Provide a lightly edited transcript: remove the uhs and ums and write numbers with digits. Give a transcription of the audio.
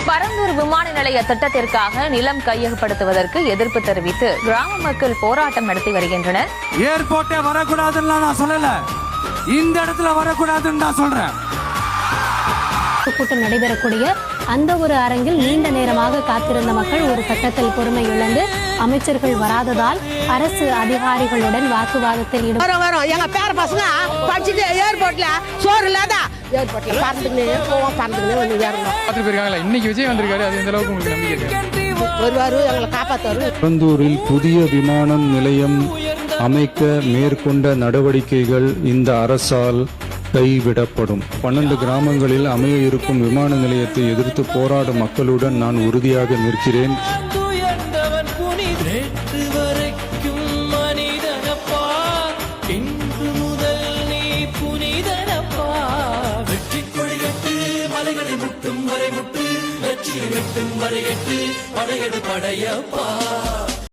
பரந்தூர் விமான நிலைய திட்டத்திற்காக நிலம் கையகப்படுத்துவதற்கு எதிர்ப்பு தெரிவித்து கிராம மக்கள் போராட்டம் நடத்தி வருகின்றனர். ஏர்போர்ட்டே வரக்கூடாதுன்னு நான் சொல்லல, இந்த இடத்துல வரக்கூடாதுன்னு நான் சொல்றேன். கூட்டம் நடைபெறக்கூடிய அந்த ஒரு அரங்கில் நீண்ட நேரமாக காத்திருந்த மக்கள் ஒரு கட்டத்தில் பொறுமை இழந்து அமைச்சர்கள் வராததால் அரசு அதிகாரிகளுடன் வாக்குவாதத்தில் ஈடுபட்டு எங்க பேர பசங்க படிச்சுட்டு ஏர்போர்ட்ல சோறு இல்லாத ஏர்போர்ட்ல பறந்துக்கினே போவோம், பறந்துக்கினே வந்து ஏறணும். இன்னைக்கு விஜய் வந்திருக்காரு, அது எந்த அளவுக்கு உங்களுக்கு நம்பிக்கை இருக்கு? வருவாரு, எங்களை காப்பாத்தாரு. பரந்தூரில் புதிய விமான நிலையம் அமைக்க மேற்கொண்ட நடவடிக்கைகள் இந்த அரசால் கைவிடப்படும். 12 கிராமங்களில் அமைய இருக்கும் விமான நிலையத்தை எதிர்த்து போராடும் மக்களுடன் நான் உறுதியாக நிற்கிறேன். படையெடு படையப்பா.